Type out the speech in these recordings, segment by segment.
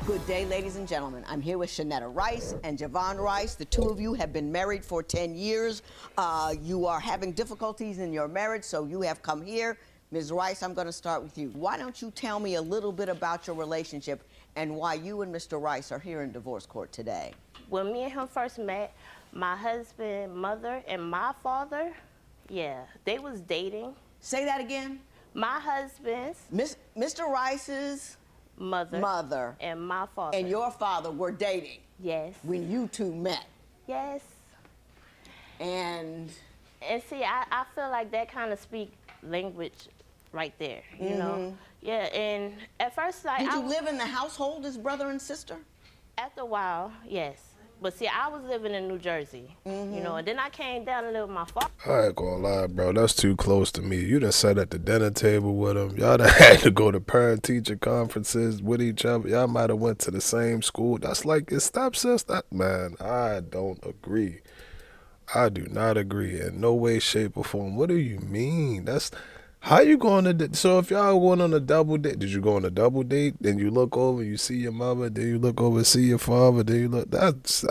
Good day, ladies and gentlemen. I'm here with Shanetta Rice and Javon Rice. The two of you have been married for 10 years. You are having difficulties in your marriage, so you have come here. Ms. Rice, I'm going to start with you. Why don't you tell me a little bit about your relationship and why you and Mr. Rice are here in divorce court today? When me and him first met, my husband's mother and my father, yeah, they was dating. Say that again. My husband's Mr. Rice's mother and my father and your father were dating. Yes. When you two met. Yes. And see, I feel like that kind of speak language right there, you know? Yeah, and at first, like, did you live in the household as brother and sister? After a while, yes. But see, I was living in New Jersey, you know, and then I came down to live with my father. I ain't gonna lie, bro. That's too close to me. You done sat at the dinner table with him. Y'all done had to go to parent-teacher conferences with each other. Y'all might have went to the same school. That's like your stepsister. Man, I don't agree. I do not agree in no way, shape, or form. What do you mean? That's... How you going to... So if y'all went on a double date, did you go on a double date? Then you look over, you see your mother, then you look over, see your father, then you look... That's...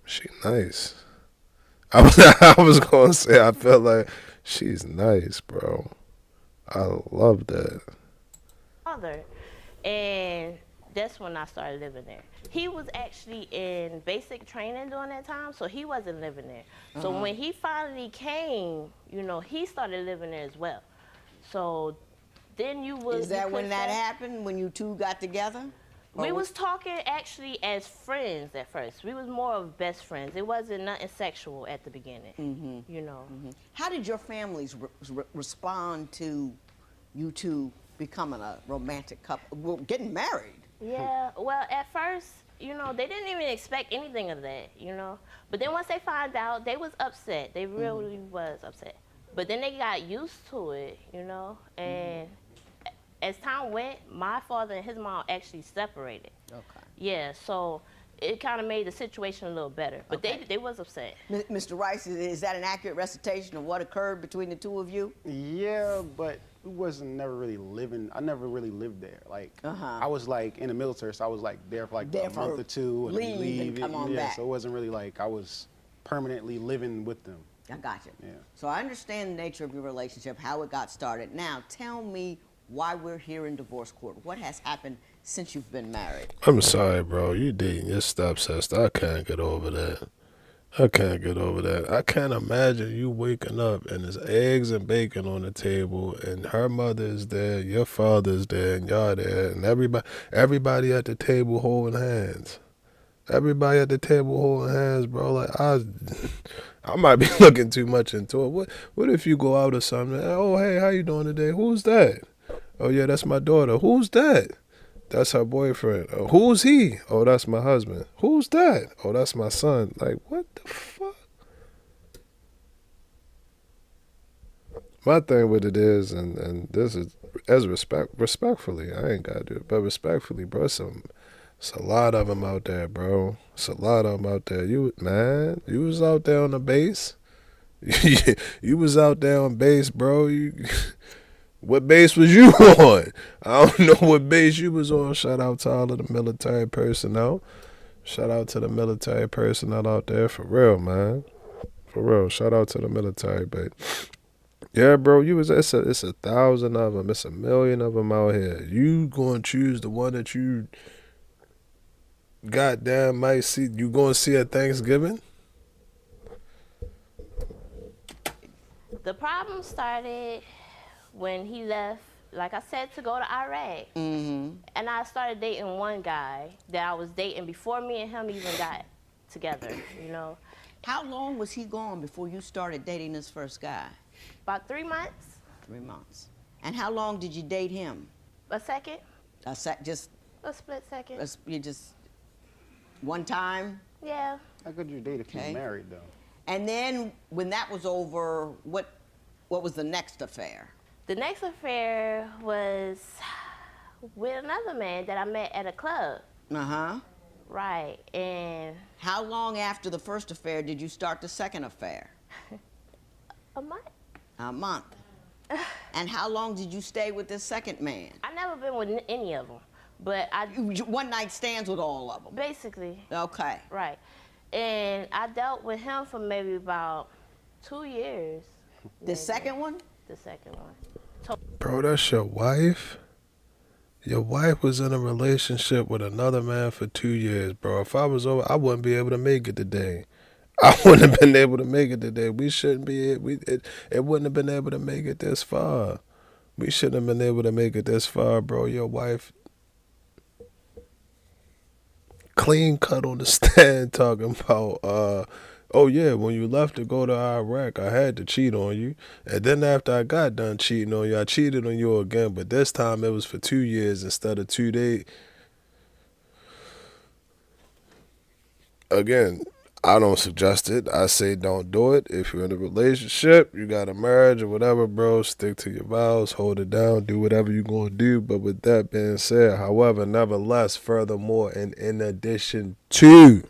She nice. I was going to say, I felt like she's nice, bro. I love that. Father, and that's when I started living there. He was actually in basic training during that time, so he wasn't living there. So when he finally came, you know, he started living there as well. So then you was... Is that when that happened, when you two got together? We was talking actually as friends at first. We was more of best friends. It wasn't nothing sexual at the beginning, you know. How did your families respond to you two becoming a romantic couple, well, getting married? Yeah, well, at first, you know, they didn't even expect anything of that, you know. But then once they found out, they was upset. They really was upset. But then they got used to it, you know. And as time went, my father and his mom actually separated. Okay. Yeah, so it kind of made the situation a little better. But they was upset. Mr. Rice, is that an accurate recitation of what occurred between the two of you? Yeah, but we wasn't never really living. I never really lived there. Like I was like in the military, so I was like there for like a month or two and leave and come on back. So it wasn't really like I was permanently living with them. I got you. Yeah. So I understand the nature of your relationship, how it got started. Now tell me why we're here in divorce court. What has happened since you've been married? I'm sorry, bro. You dating your stepsister. I can't get over that. I can't get over that. I can't imagine you waking up and there's eggs and bacon on the table and her mother is there, your father's there, and y'all there, and everybody at the table holding hands. Everybody at the table holding hands, bro. Like I might be looking too much into it. What if you go out or something? Oh, hey, how you doing today? Who's that? Oh, yeah, that's my daughter. Who's that? That's her boyfriend. Oh, who's he? Oh, that's my husband. Who's that? Oh, that's my son. Like, what the fuck? My thing with it is, and this is as respectfully, I ain't got to do it, but respectfully, bro, it's a lot of them out there, bro. It's a lot of them out there. You was out there on the base. You was out there on base, bro. What base was you on? I don't know what base you was on. Shout out to all of the military personnel. Shout out to the military personnel out there. For real, man. For real. Shout out to the military. But yeah, bro, it's 1,000 of them. It's 1,000,000 of them out here. You gonna choose the one that you goddamn might see. You gonna see at Thanksgiving? The problem started when he left, like I said, to go to Iraq. And I started dating one guy that I was dating before me and him even got together, you know. How long was he gone before you started dating this first guy? About 3 months. 3 months. And how long did you date him? A second. Just a split second. You just one time? Yeah. How could you date if you're married, though? And then when that was over, what was the next affair? The next affair was with another man that I met at a club. Right, and... How long after the first affair did you start the second affair? A month. A month. And how long did you stay with this second man? I never been with any of them, but One night stands with all of them? basically, Okay. right. And I dealt with him for maybe about 2 years. The maybe. second one? The second one. Bro, that's your wife? Your wife was in a relationship with another man for 2 years, bro. If I was over, I wouldn't be able to make it today. I wouldn't have been able to make it today. We shouldn't be. It wouldn't have been able to make it this far. We shouldn't have been able to make it this far, bro. Your wife, clean cut on the stand, talking about, oh yeah, when you left to go to Iraq, I had to cheat on you, and then after I got done cheating on you, I cheated on you again, but this time it was for 2 years instead of 2 days. Again, I don't suggest it. I say don't do it. If you're in a relationship, you got a marriage or whatever, bro, stick to your vows, hold it down, do whatever you're going to do. But with that being said, however, nevertheless, furthermore, and in addition to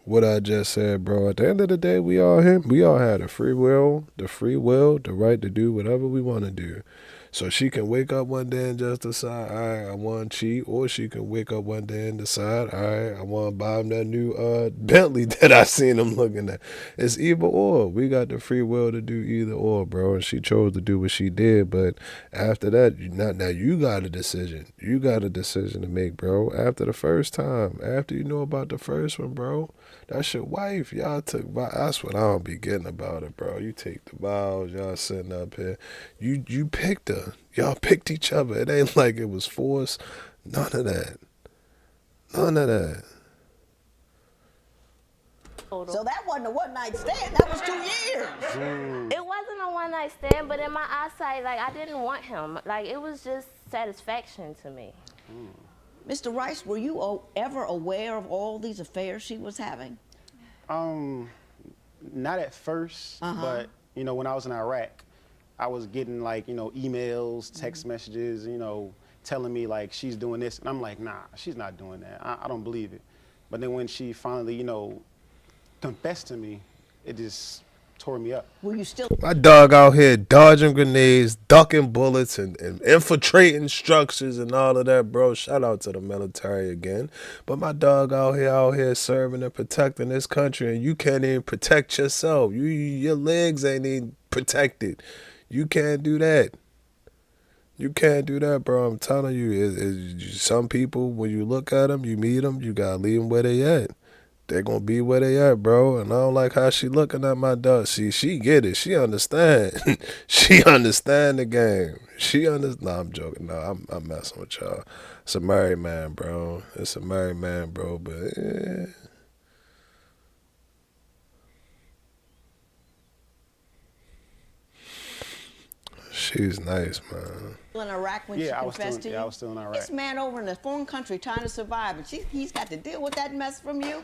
what I just said, bro, at the end of the day, we all had the free will, the right to do whatever we want to do. So she can wake up one day and just decide, all right, I want to cheat, or she can wake up one day and decide, all right, I want to buy him that new Bentley that I seen him looking at. It's either or. We got the free will to do either or, bro, and she chose to do what she did. But after that, now you got a decision. You got a decision to make, bro. After the first time, after you know about the first one, bro, that's your wife. Y'all took vows. That's what I don't be getting about it, bro. You take the vows. Y'all sitting up here. You picked her. Y'all picked each other. It ain't like it was forced. None of that. None of that. So that wasn't a one-night stand. That was 2 years. It wasn't a one-night stand, but in my eyesight, like, I didn't want him. Like, it was just satisfaction to me. Mr. Rice, were you ever aware of all these affairs she was having? Not at first, but, you know, when I was in Iraq, I was getting, like, you know, emails, text messages, you know, telling me, like, she's doing this. And I'm like, nah, she's not doing that. I don't believe it. But then when she finally, you know, confessed to me, it just tore me up. Were you still? My dog out here dodging grenades, ducking bullets, and infiltrating structures and all of that, bro. Shout out to the military again. But my dog out here serving and protecting this country, and you can't even protect yourself. Your legs ain't even protected. You can't do that. You can't do that, bro. I'm telling you, some people, when you look at them, you meet them, you gotta leave them where they at. They gonna be where they at, bro. And I don't like how she looking at my dog. She get it. She understand. She understand the game. Nah, I'm joking. No, I'm messing with y'all. It's a married man, bro. It's a married man, bro. But yeah. She's nice, man. In Iraq when she confessed to you? Yeah, I was still in Iraq. This man over in a foreign country trying to survive, and he's got to deal with that mess from you?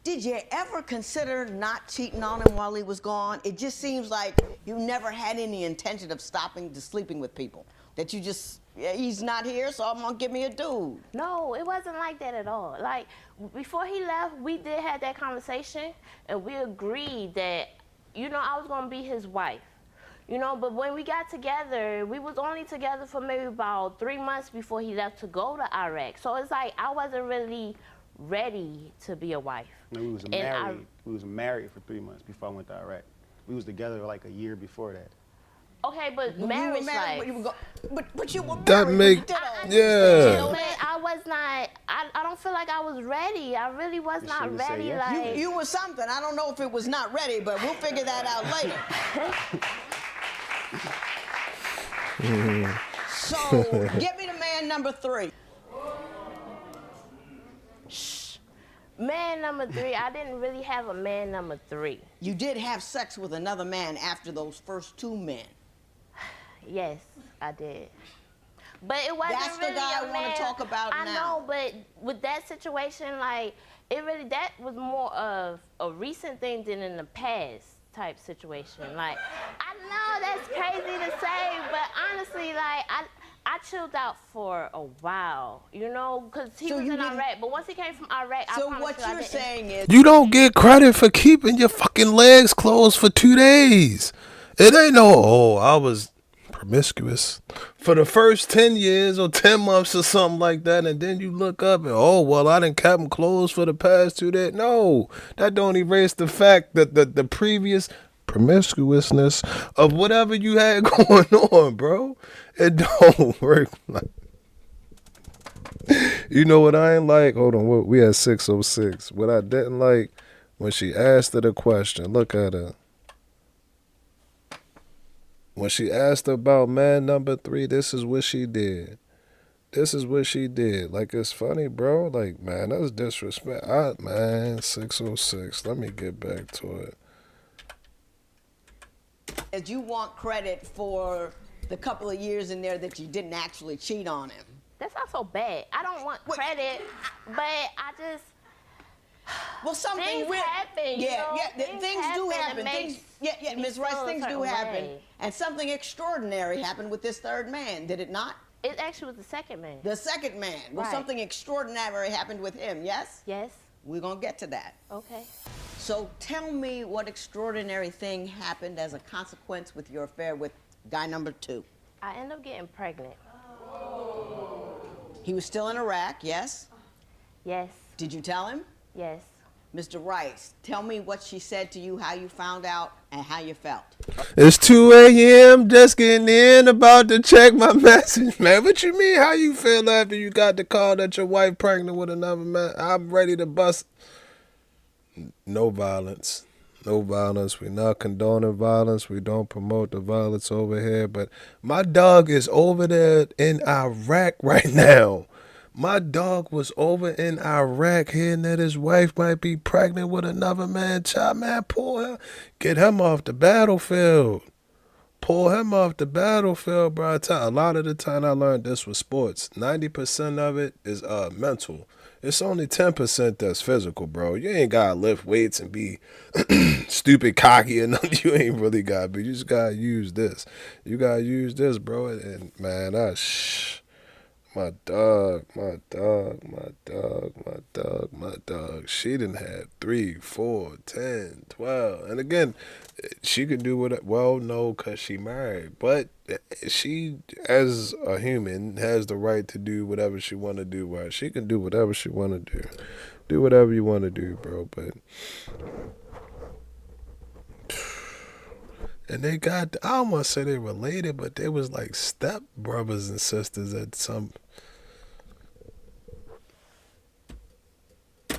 Did you ever consider not cheating on him while he was gone? It just seems like you never had any intention of stopping to sleeping with people. That you just, yeah, he's not here, so I'm gonna give me a dude. No, it wasn't like that at all. Like, before he left, we did have that conversation, and we agreed that, you know, I was gonna be his wife. You know, but when we got together, we was only together for maybe about 3 months before he left to go to Iraq. So it's like I wasn't really ready to be a wife. No, we was married for 3 months before I went to Iraq. We was together like a year before that. Okay, but marriage life. But you were married. That make, yeah. But I was not, I don't feel like I was ready. I really was not ready. Yes. Like, You were something. I don't know if it was not ready, but we'll figure that out later. So, give me the man number 3. Man number 3, I didn't really have a man number 3. You did have sex with another man after those first 2 men. Yes, I did. But it wasn't That's really the guy a I man. want to talk about I now. know, but with that situation, like, that was more of a recent thing than in the past type situation. Like, I know that's crazy to say, but honestly, like, I chilled out for a while, you know, because he So was you in didn't- Iraq. But once he came from Iraq, I So promise what you, I you're didn't. saying is You don't get credit for keeping your fucking legs closed for 2 days. It ain't no, oh, I was promiscuous for the first 10 years or 10 months or something like that, and then you look up and, oh, well, I done kept them closed for the past 2 days. No, that don't erase the fact that the previous promiscuousness of whatever you had going on, bro. It don't work like. You know what I ain't like? Hold on, we had 606. What I didn't like when she asked her the question, look at her. When she asked about man number 3, this is what she did. This is what she did. Like, it's funny, bro. Like, man, that's disrespect. Man, 606. Let me get back to it. you want credit for the couple of years in there that you didn't actually cheat on him. That's not so bad. I don't want credit, but I just. Well, something Things real. happen, you know? Things do happen. that Things, makes me Ms. Rice, feel a things do certain happen. way. And something extraordinary happened with this third man, did it not? It actually was the second man. The second man. Well, Right. something extraordinary happened with him, yes? Yes. We're going to get to that. Okay. So tell me what extraordinary thing happened as a consequence with your affair with guy number 2. I ended up getting pregnant. He was still in Iraq, yes? Yes. Did you tell him? Yes. Mr. Rice, tell me what she said to you, how you found out, and how you felt. It's 2 a.m. Just getting in, about to check my message, man. What you mean? How you feel after you got the call that your wife pregnant with another man? I'm ready to bust. No violence. No violence. We're not condoning violence. We don't promote the violence over here. But my dog is over there in Iraq right now. My dog was over in Iraq hearing that his wife might be pregnant with another man's child. Man, pull him. Get him off the battlefield. Pull him off the battlefield, bro. A lot of the time I learned this with sports. 90% of it is mental. It's only 10% that's physical, bro. You ain't gotta lift weights and be stupid cocky or nothing. You ain't really gotta be. You just gotta use this. You gotta use this, bro. And man, my dog. She done had 3, 4, 10, 12. And again, she could do what, well, no, because she married. But she, as a human, has the right to do whatever she want to do. Right? She can do whatever she want to do. Do whatever you want to do, bro. But... And they got, I don't want to say they related, but they was like step brothers and sisters at some...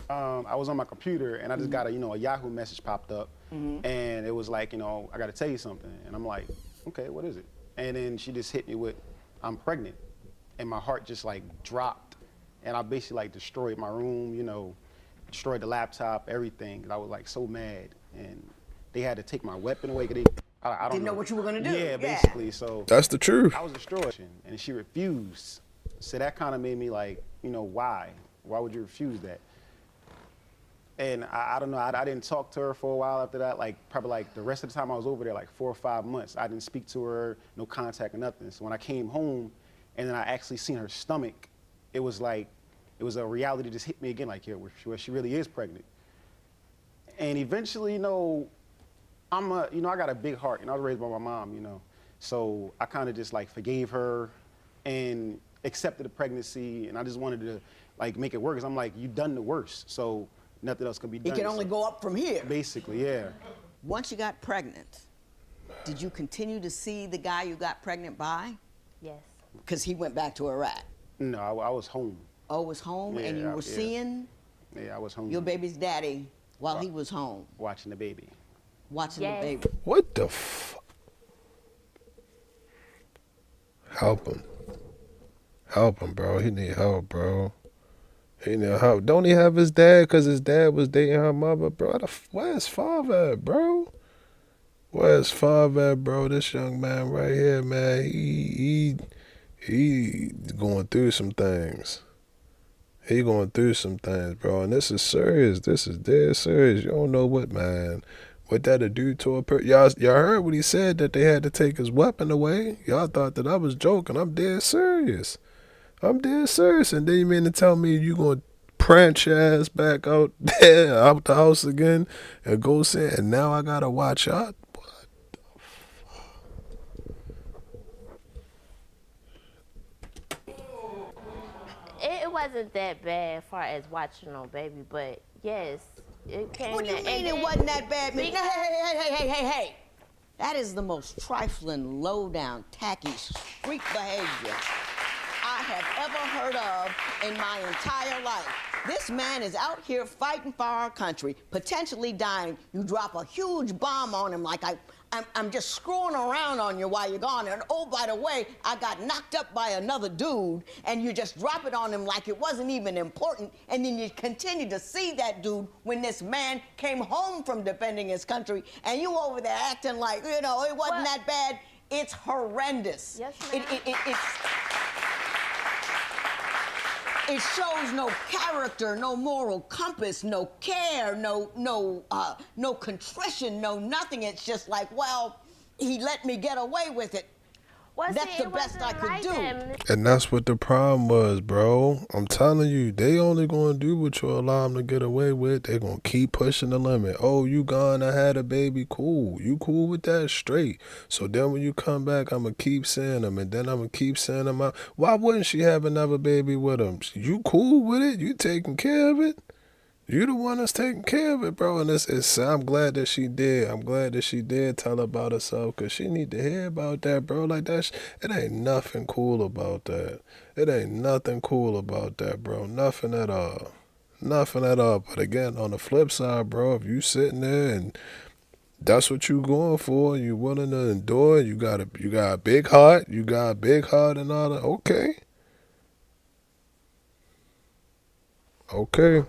I was on my computer and I just got a Yahoo message popped up, and it was like, I got to tell you something, and I'm like, okay, what is it? And then she just hit me with, I'm pregnant, and my heart just like dropped, and I basically like destroyed my room, destroyed the laptop, everything. I was like so mad, and they had to take my weapon away. 'Cause I don't Didn't know what you were gonna do. Yeah, basically. So That's the truth. I was destroyed, and she refused. So that kind of made me like, why? Why would you refuse that? And I don't know, I didn't talk to her for a while after that, like probably like the rest of the time I was over there, like 4 or 5 months. I didn't speak to her, no contact or nothing. So when I came home and then I actually seen her stomach, it was like, it was a reality just hit me again, like, yeah, where she really is pregnant. And eventually, I got a big heart, I was raised by my mom, So I kind of just like forgave her and accepted the pregnancy, and I just wanted to like make it work, because I'm like, you done the worst, so nothing else can be done. It can only go up from here. Basically, yeah. Once you got pregnant, did you continue to see the guy you got pregnant by? Yes. Because he went back to Iraq. No, I was home. Oh, was home, and you Yeah, were seeing Yeah, I was home. your baby's daddy while he was home, Watching the baby. watching Yes. the baby. What the Help him. Help him, bro. He need help, bro. He need help. Don't he have his dad? Because his dad was dating her mother, bro. Where's father at, bro? Where's father at, bro? This young man right here, man, he going through some things. He going through some things, bro. And this is serious. This is dead serious. You don't know what what that'll do to a person. Y'all heard what he said, that they had to take his weapon away. Y'all thought that I was joking. I'm dead serious. I'm dead serious. And then you mean to tell me you gonna prance your ass back out there, out the house again, and go sit, and now I gotta watch out? It wasn't that bad as far as watching no baby, but yes, it came. What do you mean it wasn't that bad? Hey. That is the most trifling, low-down, tacky, street behavior I have ever heard of in my entire life. This man is out here fighting for our country, potentially dying. You drop a huge bomb on him like I'm just screwing around on you while you're gone. And oh, by the way, I got knocked up by another dude, and you just drop it on him like it wasn't even important. And then you continue to see that dude when this man came home from defending his country, and you over there acting like, you know, it wasn't that bad. It's horrendous. Yes, ma'am. It shows no character, no moral compass, no care, no contrition, no nothing. It's just like, well, he let me get away with it. Well, That's the best I could do. And that's what the problem was, bro. I'm telling you, they only gonna do what you allow them to get away with. They gonna keep pushing the limit. Oh, you gone, I had a baby, cool. You cool with that, straight. So then when you come back, I'm gonna keep seeing them, and then I'm gonna keep sending them out. Why wouldn't she have another baby with him? You cool with it? You taking care of it? You the one that's taking care of it, bro. And I'm glad that she did. I'm glad that she did tell about herself, because she need to hear about that, bro. Like, it ain't nothing cool about that. It ain't nothing cool about that, bro. Nothing at all. Nothing at all. But again, on the flip side, bro, if you sitting there and that's what you going for, you willing to endure, you got a big heart, and all that, okay. Okay.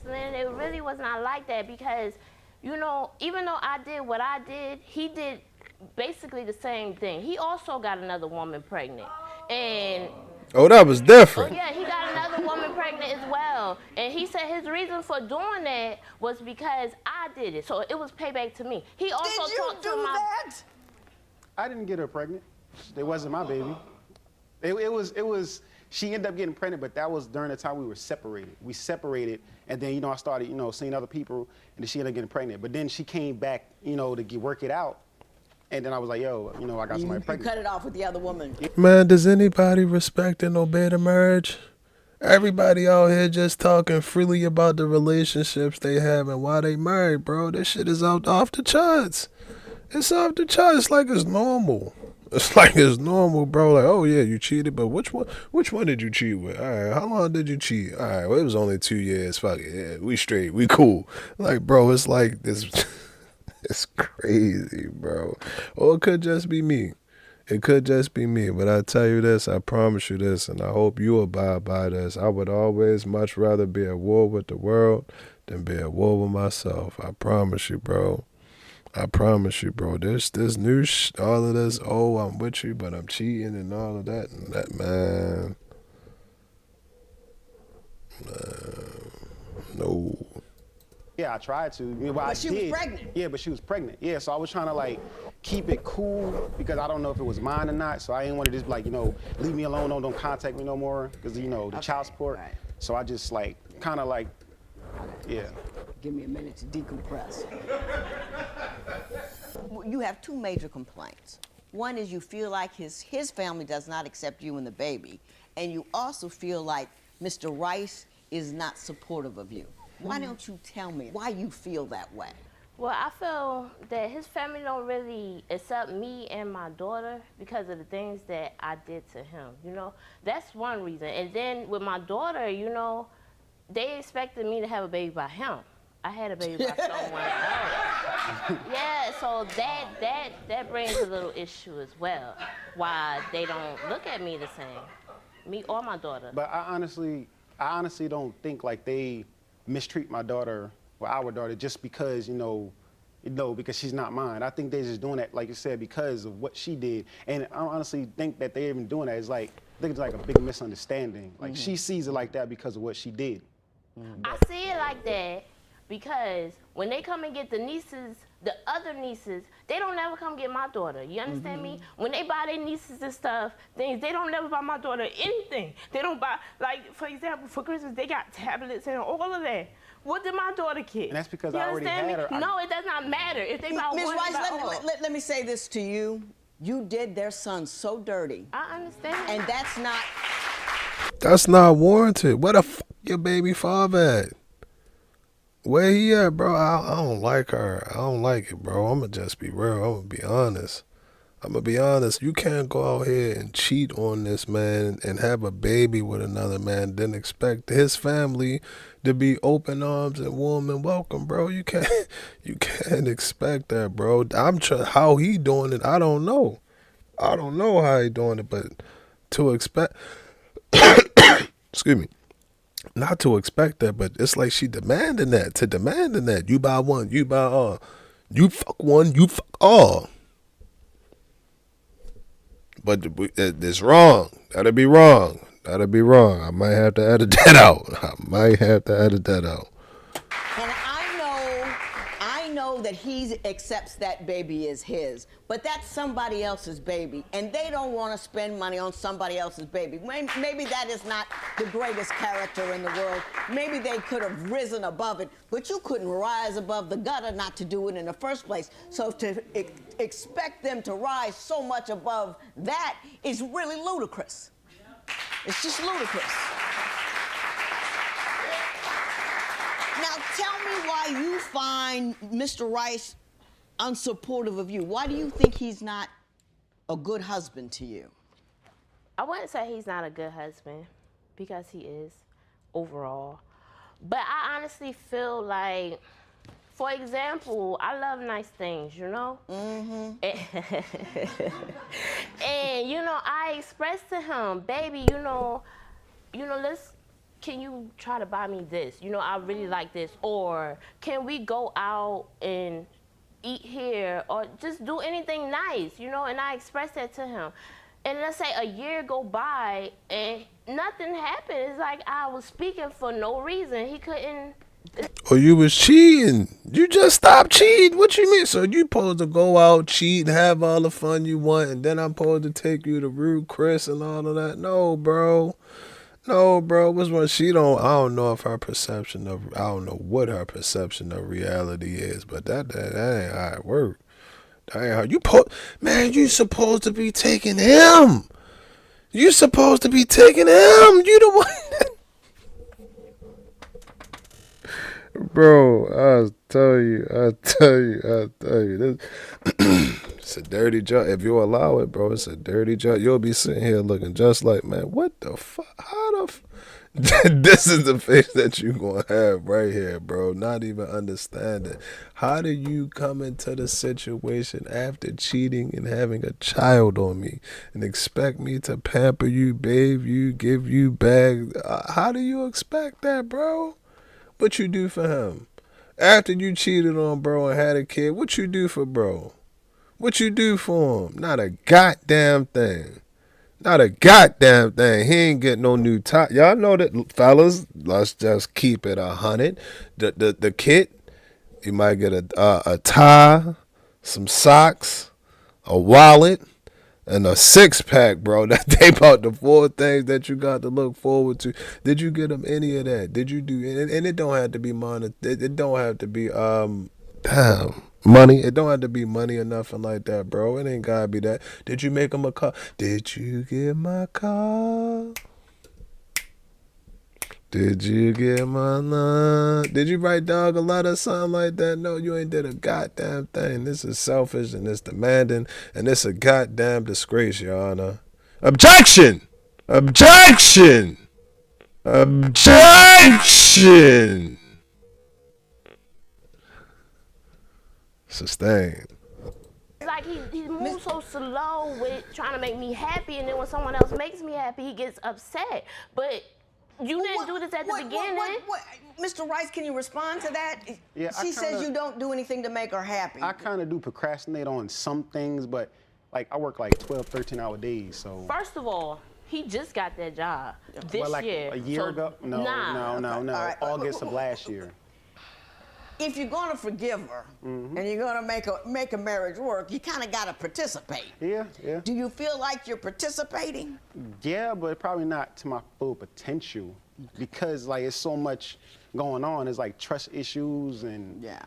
It really was not like that, because, you know, even though I did what I did, he did basically the same thing. He also got another woman pregnant. And oh, that was different. oh yeah, he got another woman pregnant as well. And he said his reason for doing that was because I did it. So it was payback to me. He also Did you talked do to my that? I didn't get her pregnant. It wasn't my baby. It was. She ended up getting pregnant, but that was during the time we were separated. We separated, and then, you know, I started, you know, seeing other people, and then she ended up getting pregnant. But then she came back, you know, to work it out, and then I was like, yo, you know, I got somebody You pregnant. cut it off with the other woman. Man, does anybody respect and obey the marriage? Everybody out here just talking freely about the relationships they have and why they married, bro. This shit is off the charts. It's off the charts. It's like it's normal. It's like it's normal, bro. Like, oh yeah, you cheated, but which one did you cheat with? All right, how long did you cheat? All right, well, it was only 2 years. Fuck it, yeah, we straight, we cool. Like, bro, it's like this. It's crazy, bro. Or it could just be me. It could just be me. But I tell you this, I promise you this, and I hope you abide by this. I would always much rather be at war with the world than be at war with myself. I promise you, bro. I promise you, bro. This new all of this, oh, I'm with you, but I'm cheating and all of that. And that, man. No. Yeah, I tried to. Well, But she was pregnant. Yeah, but she was pregnant. Yeah, so I was trying to, like, keep it cool, because I don't know if it was mine or not. So I didn't want to just, like, you know, leave me alone, don't contact me no more, because, you know, the child support. Right. So I just, like, kind of, like, yeah. Give me a minute to decompress. You have two major complaints. One is you feel like his family does not accept you and the baby, and you also feel like Mr. Rice is not supportive of you. Why don't you tell me why you feel that way? Well, I feel that his family don't really accept me and my daughter because of the things that I did to him, you know? That's one reason. And then with my daughter, you know, they expected me to have a baby by him. I had a baby by someone else. Yeah, so that brings a little issue as well, why they don't look at me the same, me or my daughter. But I honestly don't think, like, they mistreat my daughter or our daughter just because, you know, because she's not mine. I think they're just doing that, like you said, because of what she did. And I honestly think that they're even doing that is, like, I think it's like a big misunderstanding. Like, she sees it like that because of what she did. I see it like that, because when they come and get the nieces, the other nieces, they don't never come get my daughter. You understand me? When they buy their nieces and stuff, things, they don't never buy my daughter anything. They don't buy, like, for example, for Christmas, they got tablets and all of that. What did my daughter get? And that's because you I already understand had me? her. No, it does not matter. If they buy Ms. one, Rice, they buy all. let me say this to you. You did their son so dirty. I understand. And that's not... That's not warranted. Where the fuck your baby father at? Where he at, bro? I don't like her. I don't like it, bro. I'm going to just be real. I'm going to be honest. You can't go out here and cheat on this man and have a baby with another man, then expect his family to be open arms and warm and welcome, bro. You can't expect that, bro. How he doing it, I don't know. I don't know how he doing it, but to expect, excuse me, not to expect that, but it's like she demanding that. You buy one, you buy all. You fuck one, you fuck all. But it's wrong. That'd be wrong. I might have to edit that out. And I know that he accepts that baby as his, but that's somebody else's baby, and they don't want to spend money on somebody else's baby. Maybe that is not the greatest character in the world. Maybe they could have risen above it, but you couldn't rise above the gutter not to do it in the first place. So to expect them to rise so much above that is really ludicrous. It's just ludicrous. Now, tell me why you find Mr. Rice unsupportive of you. Why do you think he's not a good husband to you? I wouldn't say he's not a good husband, because he is overall. But I honestly feel like, for example, I love nice things, you know? Mm-hmm. And you know, I expressed to him, baby, you know, can you try to buy me this? You know, I really like this. Or can we go out and eat here? Or just do anything nice, you know? And I expressed that to him. And let's say a year go by and nothing happened. It's like I was speaking for no reason. He couldn't. Or you was cheating. You just stopped cheating. What you mean? So you supposed to go out, cheat, have all the fun you want, and then I'm supposed to take you to Rude Chris and all of that? No, bro. What's wrong? I don't know what her perception of reality is, but that ain't how it works. That ain't how you supposed to be taking him. You supposed to be taking him. You the one that... Bro, I tell you, this, it's a dirty job. If you allow it, bro, it's a dirty job. You'll be sitting here looking just like, man, what the fuck? How the fuck? This is the face that you gonna have right here, bro. Not even understanding. How do you come into the situation after cheating and having a child on me and expect me to pamper you, bathe you, give you bags? How do you expect that, bro? What you do for him? After you cheated on bro and had a kid, what you do for bro? What you do for him? Not a goddamn thing. He ain't get no new tie. Y'all know that, fellas. Let's just keep it 100. The kid, you might get a tie, some socks, a wallet, and a 6-pack, bro. That they about the 4 things that you got to look forward to. Did you get them any of that? Did you do? And it don't have to be money. It don't have to be money. It don't have to be money or nothing like that, bro. It ain't gotta be that. Did you make him a car? Did you get my car? Did you get my line? Did you write dog a letter or something like that? No, you ain't did a goddamn thing. This is selfish and it's demanding and it's a goddamn disgrace, Your Honor. Objection! Objection! Objection! Sustained. Like he moves so slow with trying to make me happy, and then when someone else makes me happy, he gets upset. But you didn't do this at the beginning. Mr. Rice, can you respond to that? Yeah, she says you don't do anything to make her happy. I kind of do procrastinate on some things, but like I work like 12, 13-hour days, so. First of all, he just got that job this like year. A year ago? No. Right. August of last year. if you're gonna forgive her and you're gonna make a marriage work, you kind of gotta participate. Yeah, yeah. Do you feel like you're participating? Yeah, but probably not to my full potential because like it's so much going on. It's like trust issues and Yeah.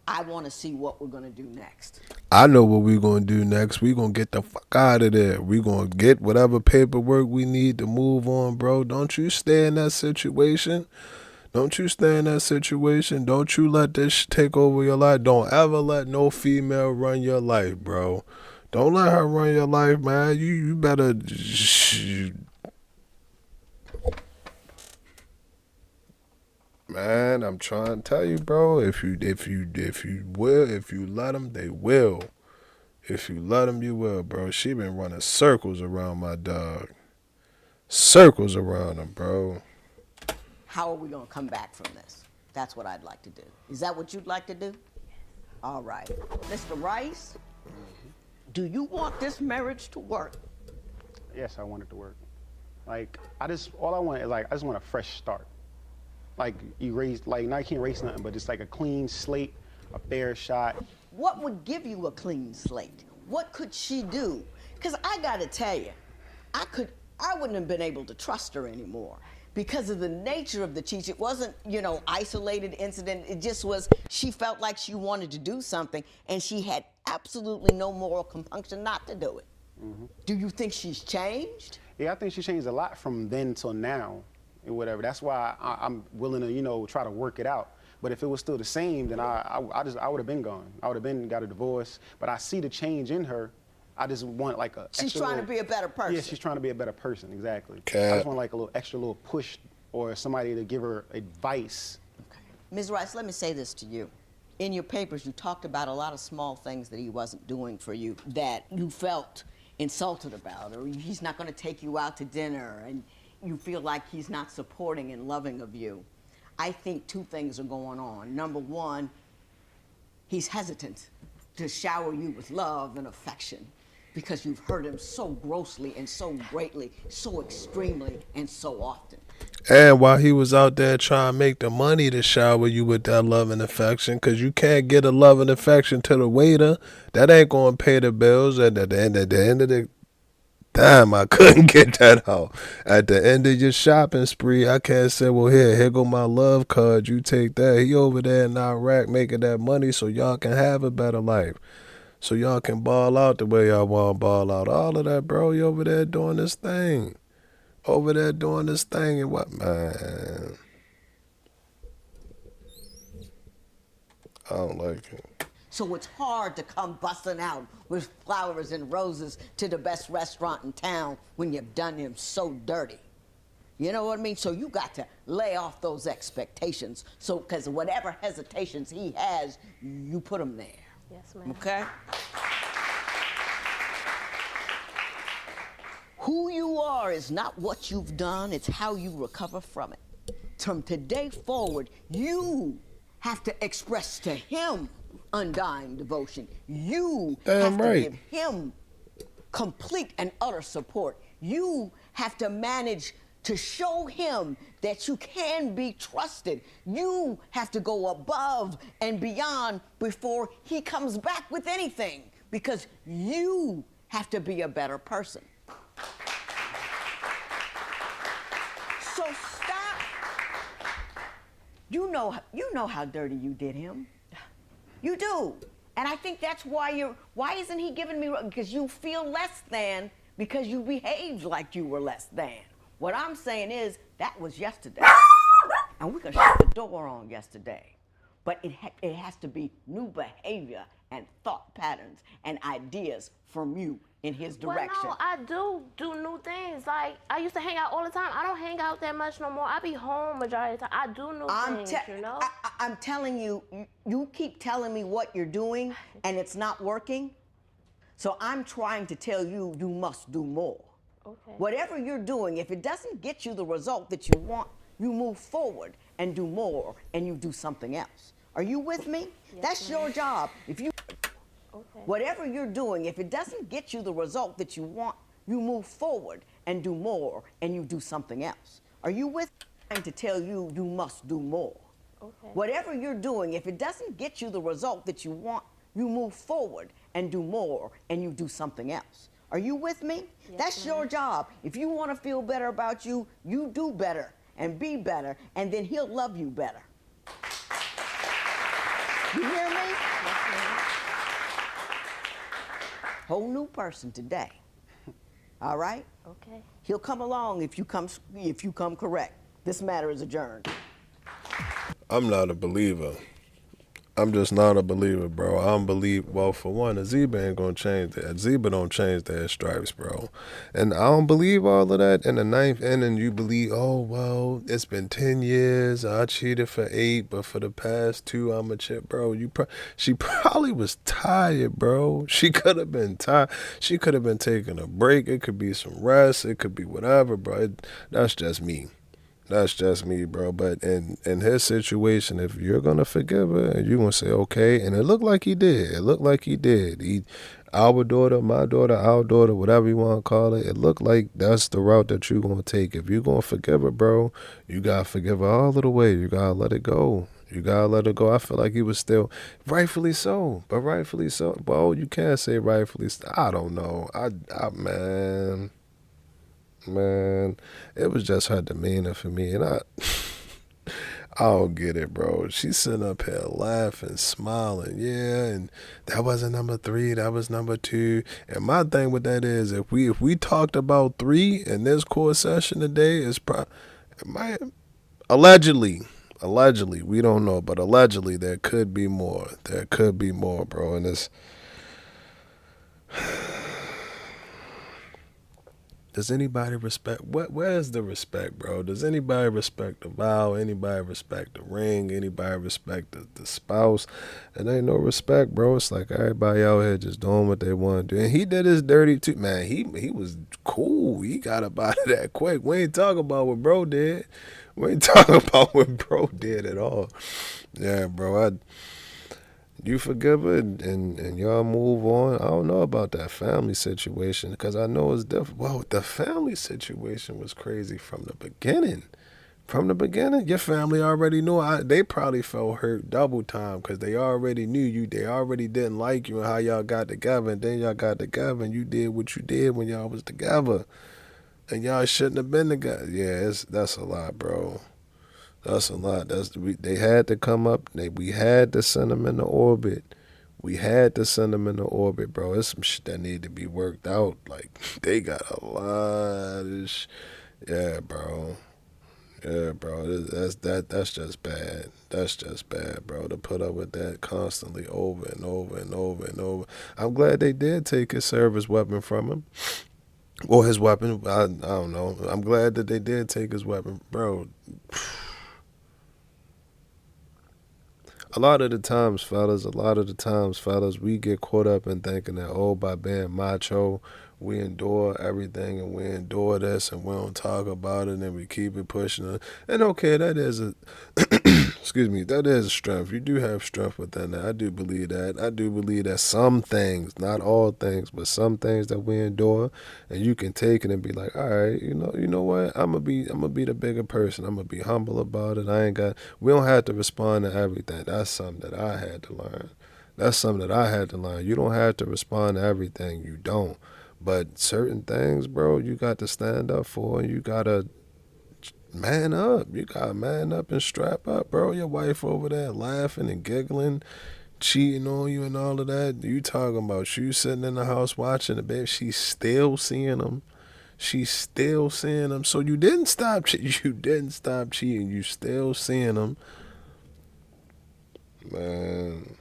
I want to see what we're gonna do next. I know what we're going to do next. We're going to get the fuck out of there. We're going to get whatever paperwork we need to move on, bro. Don't you stay in that situation. Don't you stay in that situation. Don't you let this take over your life. Don't ever let no female run your life, bro. Don't let her run your life, man. You better... Man, I'm trying to tell you, bro. If you let them, they will. If you let them, you will, bro. She been running circles around my dog. Circles around him, bro. How are we gonna come back from this? That's what I'd like to do. Is that what you'd like to do? All right. Mr. Rice, do you want this marriage to work? yes, I want it to work. Like all I want is like I just want a fresh start. Like erase, like now I can't erase nothing, but just like a clean slate, a fair shot. What would give you a clean slate? What could she do? Because I gotta tell you, I wouldn't have been able to trust her anymore because of the nature of the cheat. It wasn't, isolated incident. It just was, she felt like she wanted to do something and she had absolutely no moral compunction not to do it. Mm-hmm. Do you think she's changed? Yeah, I think she changed a lot from then till now and whatever. That's why I'm willing to, try to work it out. But if it was still the same, then I would have been gone. I would have been got a divorce. But I see the change in her. I just want like a. She's trying to be a better person. Yeah, she's trying to be a better person. Exactly. Okay. I just want like a little extra little push or somebody to give her advice. Okay. Ms. Rice, let me say this to you. In your papers, you talked about a lot of small things that he wasn't doing for you that you felt insulted about, or he's not going to take you out to dinner, and you feel like he's not supporting and loving of you. I think two things are going on. Number one, he's hesitant to shower you with love and affection because you've hurt him so grossly and so greatly, so extremely, and so often. And while he was out there trying to make the money to shower you with that love and affection, because you can't get a love and affection to the waiter, that ain't going to pay the bills. And at the end of the time, I couldn't get that out. At the end of your shopping spree, I can't say, well, here go my love card. You take that. He over there in Iraq making that money so y'all can have a better life. So y'all can ball out the way y'all want to ball out. All of that, bro. You over there doing this thing. Over there doing this thing and what, man? I don't like it. So it's hard to come busting out with flowers and roses to the best restaurant in town when you've done him so dirty. You know what I mean? So you got to lay off those expectations. So, because whatever hesitations he has, you put him there. Yes, ma'am. Okay? Who you are is not what you've done, it's how you recover from it. From today forward, you have to express to him undying devotion. You have to give him complete and utter support. You have to manage to show him that you can be trusted. You have to go above and beyond before he comes back with anything, because you have to be a better person. So stop. You know how dirty you did him. You do. And I think that's why isn't he giving me, because you feel less than because you behaved like you were less than. What I'm saying is that was yesterday. And we can shut the door on yesterday. But it has to be new behavior and thought patterns and ideas from you in his direction. Well, no, I do new things. Like, I used to hang out all the time. I don't hang out that much no more. I be home majority of the time. I do new things, you know? I'm telling you, you keep telling me what you're doing and it's not working. So I'm trying to tell you, you must do more. Okay. Whatever you're doing, if it doesn't get you the result that you want, you move forward and do more and you do something else. Are you with me? Yes, That's ma'am. your job. Okay. Whatever you're doing, if it doesn't get you the result that you want, you move forward and do more and you do something else. Are you with me? I'm trying to tell you, you must do more. Okay. Whatever you're doing, if it doesn't get you the result that you want, you move forward and do more and you do something else. Are you with me? Yes, That's ma'am. your job. If you want to feel better about you, you do better and be better, and then he'll love you better. You hear me? Yes, ma'am. Whole new person today. All right? Okay. He'll come along if you come correct. This matter is adjourned. I'm not a believer. I'm just not a believer, bro. I don't believe. Well, for one, Azeba ain't gonna change that. Azeba don't change their stripes, bro. And I don't believe all of that. In the ninth inning, you believe, oh well, it's been 10 years. I cheated for 8, but for the past 2, I'm a chip, bro. She probably was tired, bro. She could have been tired. She could have been taking a break. It could be some rest. It could be whatever, bro. That's just me. That's just me, bro. But in his situation, if you're gonna forgive her and you're gonna say okay, and it looked like he did. It looked like he did. Our daughter, my daughter, our daughter, whatever you want to call it, it looked like that's the route that you're gonna take. If you're gonna forgive her, bro, you gotta forgive her all of the way. You gotta let it go. You gotta let it go. I feel like he was still rightfully so, but rightfully so. Well, you can't say rightfully. I don't know. Man, it was just her demeanor for me, and I don't get it, bro. She's sitting up here laughing, smiling, yeah, and that wasn't number 3, that was number 2. And my thing with that is, if we talked about 3 in this court session today, allegedly, we don't know, but allegedly there could be more. There could be more, bro, and it's. Does anybody respect where's the respect, bro? Does anybody respect the vow? Anybody respect the ring? Anybody respect the spouse? It ain't no respect, bro. It's like everybody out here just doing what they want to do. And he did his dirty too. Man, he was cool. He got up out of that quick. We ain't talking about what bro did. We ain't talking about what bro did at all. Yeah, bro, you forgive her and y'all move on. I don't know about that family situation because I know it's different. Well, the family situation was crazy from the beginning. From the beginning, your family already knew. They probably felt hurt double time because they already knew you. They already didn't like you and how y'all got together. And then y'all got together and you did what you did when y'all was together. And y'all shouldn't have been together. Yeah, that's a lot, bro. That's a lot. They had to come up. We had to send them into orbit. We had to send them into orbit, bro. It's some shit that need to be worked out. Like, they got a lot of Yeah, bro. Yeah, bro. That's just bad. That's just bad, bro. To put up with that constantly over and over and over and over. I'm glad they did take his service weapon from him. Or his weapon. I don't know. I'm glad that they did take his weapon. Bro, A lot of the times, fellas, we get caught up in thinking that, oh, by being macho, we endure everything and we endure this and we don't talk about it and we keep it pushing it. And okay, that is a, excuse me, that is a strength. You do have strength within that. I do believe that. I do believe that some things, not all things, but some things that we endure, and you can take it and be like, all right, you know what? I'm gonna be the bigger person. I'm gonna be humble about it. We don't have to respond to everything. That's something that I had to learn. You don't have to respond to everything. You don't. But certain things, bro, you got to stand up for, and you gotta man up. You gotta man up and strap up, bro. Your wife over there laughing and giggling, cheating on you and all of that. You talking about you sitting in the house watching the baby. She's still seeing them. So you didn't stop cheating. You still seeing them. Man,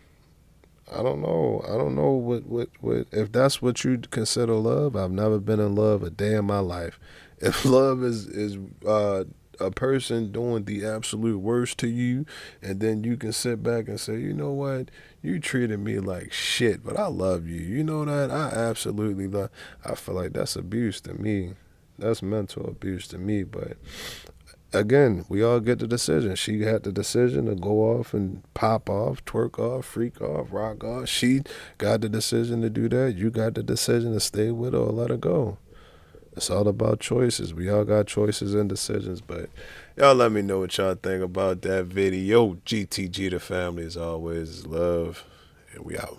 I don't know what if that's what you consider love. I've never been in love a day in my life. If love is a person doing the absolute worst to you, and then you can sit back and say, you know what, you treated me like shit, but I love you. You know that? I absolutely love. I feel like that's abuse to me. That's mental abuse to me, but again, we all get the decision. She had the decision to go off and pop off, twerk off, freak off, rock off. She got the decision to do that. You got the decision to stay with her or let her go. It's all about choices. We all got choices and decisions, but y'all let me know what y'all think about that video. GTG the family, as always, love, and we out.